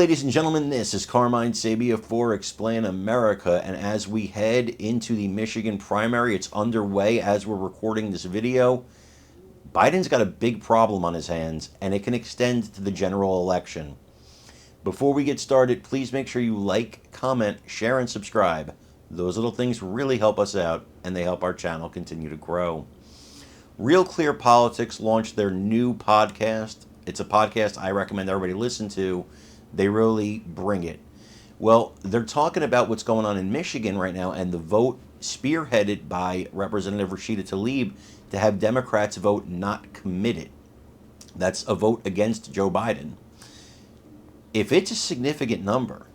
ladies and gentlemen, this is Carmine Sabia for Explain America, and as we head into the Michigan primary, it's underway as we're recording this video. Biden's got a big problem on his hands, and it can extend to the general election. Before we get started, please make sure you like, comment, share, and subscribe. Those little things really help us out, and they help our channel continue to grow. Real Clear Politics launched their new podcast. It's a podcast I recommend everybody listen to. They really bring it. Well, they're talking about what's going on in Michigan right now and the vote spearheaded by Representative Rashida Tlaib to have Democrats vote not committed. That's a vote against Joe Biden. If it's a significant number,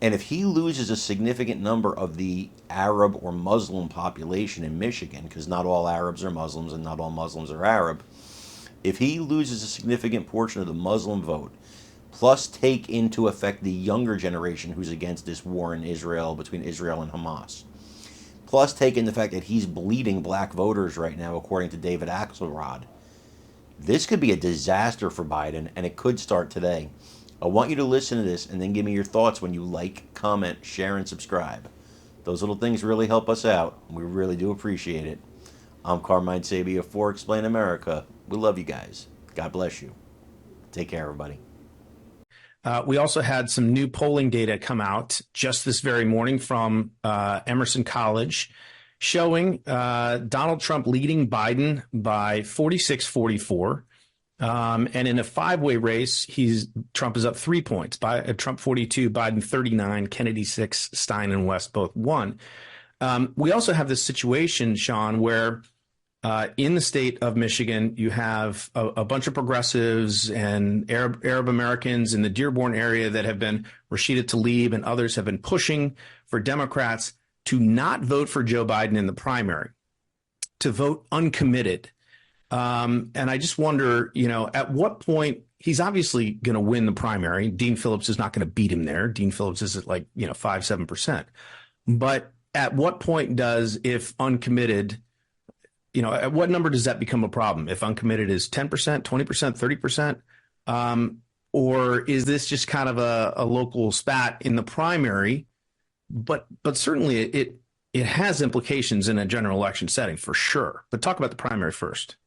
and if he loses a significant number of the Arab or Muslim population in Michigan, because not all Arabs are Muslims and not all Muslims are Arab, if he loses a significant portion of the Muslim vote, plus take into effect the younger generation who's against this war in Israel, between Israel and Hamas, plus take in the fact that he's bleeding black voters right now, according to David Axelrod, this could be a disaster for Biden, and it could start today. I want you to listen to this and then give me your thoughts when you like, comment, share, and subscribe. Those little things really help us out. We really do appreciate it. I'm Carmine Sabia for Explain America. We love you guys. God bless you. Take care, everybody. We also had some new polling data come out just this very morning from Emerson College showing Donald Trump leading Biden by 46-44. And in a five-way race, Trump is up 3 points. Trump 42, Biden 39, Kennedy 6, Stein and West both won. We also have this situation, Sean, where in the state of Michigan, you have a bunch of progressives and Arab Americans in the Dearborn area that have been, Rashida Tlaib and others have been pushing for Democrats to not vote for Joe Biden in the primary, to vote uncommitted. And I just wonder, at what point he's obviously going to win the primary. Dean Phillips is not going to beat him there. Dean Phillips is at 5-7%. But at what point if uncommitted, at what number does that become a problem? If uncommitted is 10%, 20%, 30%? Or is this just kind of a local spat in the primary? But certainly it has implications in a general election setting for sure. But talk about the primary first.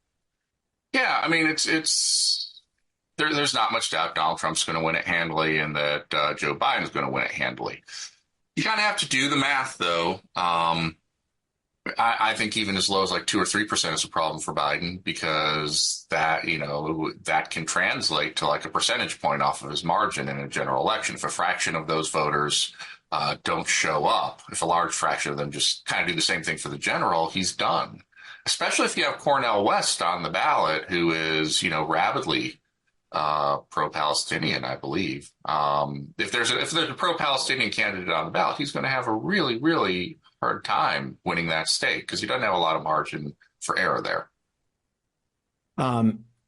Yeah, I mean, there's not much doubt Donald Trump's going to win it handily and that Joe Biden is going to win it handily. You kind of have to do the math, though. I think even as low as 2 or 3% is a problem for Biden because that can translate to a percentage point off of his margin in a general election. If a fraction of those voters don't show up, if a large fraction of them just kind of do the same thing for the general, he's done. Especially if you have Cornel West on the ballot, who is, rabidly pro-Palestinian, I believe. If there's a pro-Palestinian candidate on the ballot, he's going to have a really, really hard time winning that state because he doesn't have a lot of margin for error there.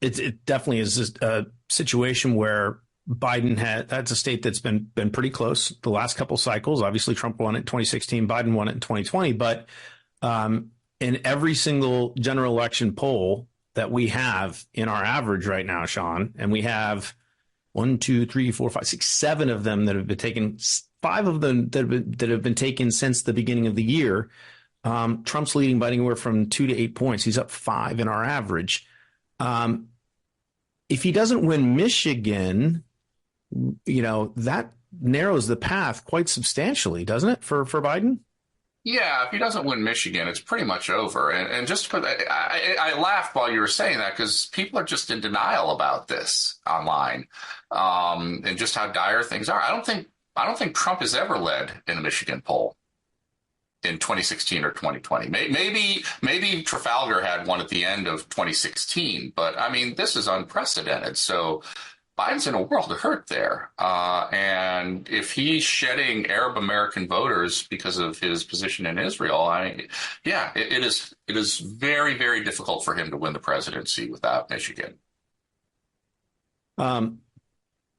It definitely is a situation where that's a state that's been pretty close the last couple cycles. Obviously, Trump won it in 2016, Biden won it in 2020, but in every single general election poll that we have in our average right now, Sean, and we have 1, 2, 3, 4, 5, 6, 7 of them that have been taken, 5 of them that have been taken since the beginning of the year. Trump's leading by anywhere from 2 to 8 points. He's up 5 in our average. If he doesn't win Michigan, that narrows the path quite substantially, doesn't it, for Biden? Yeah, if he doesn't win Michigan, it's pretty much over. And just to put, I laughed while you were saying that because people are just in denial about this online and just how dire things are. I don't think Trump has ever led in a Michigan poll in 2016 or 2020. Maybe Trafalgar had one at the end of 2016, but I mean, this is unprecedented. So Biden's in a world of hurt there. And if he's shedding Arab American voters because of his position in Israel, it is very, very difficult for him to win the presidency without Michigan.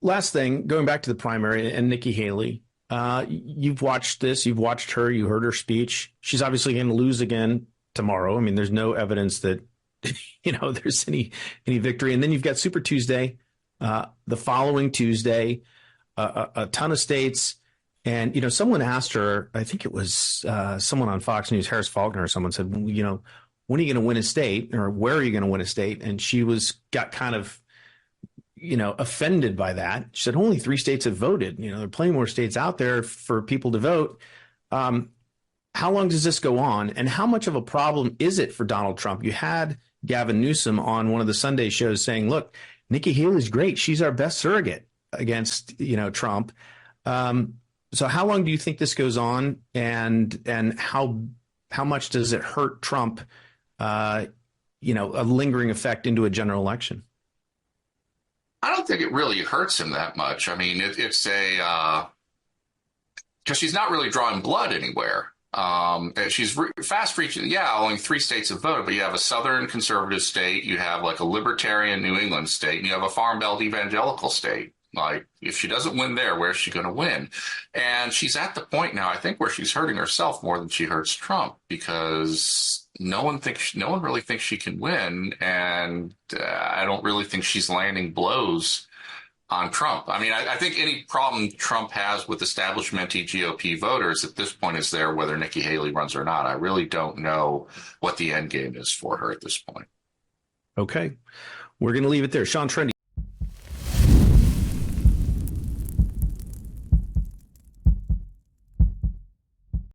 Last thing, going back to the primary and Nikki Haley, you've watched this, you've watched her, you heard her speech. She's obviously going to lose again tomorrow. I mean, there's no evidence that, there's any victory. And then you've got Super Tuesday, the following Tuesday. a ton of states. And, someone asked her, I think it was someone on Fox News, Harris Faulkner, or someone said, when are you going to win a state, or where are you going to win a state? And she got kind of, offended by that. She said, only 3 states have voted. There are plenty more states out there for people to vote. How long does this go on? And how much of a problem is it for Donald Trump? You had Gavin Newsom on one of the Sunday shows saying, look, Nikki Haley's great. She's our best surrogate against, Trump. So how long do you think this goes on, and how much does it hurt Trump, a lingering effect into a general election? I don't think it really hurts him that much. I mean, it's because she's not really drawing blood anywhere. She's fast reaching. Yeah, only 3 states have voted, but you have a Southern conservative state, you have like a libertarian New England state, and you have a Farm Belt evangelical state. Like, if she doesn't win there, where's she going to win? And she's at the point now, I think, where she's hurting herself more than she hurts Trump, because no one really thinks she can win, and I don't really think she's landing blows on Trump. I mean, I think any problem Trump has with establishment GOP voters at this point is there, whether Nikki Haley runs or not. I really don't know what the end game is for her at this point. Okay. We're going to leave it there. Sean Trende.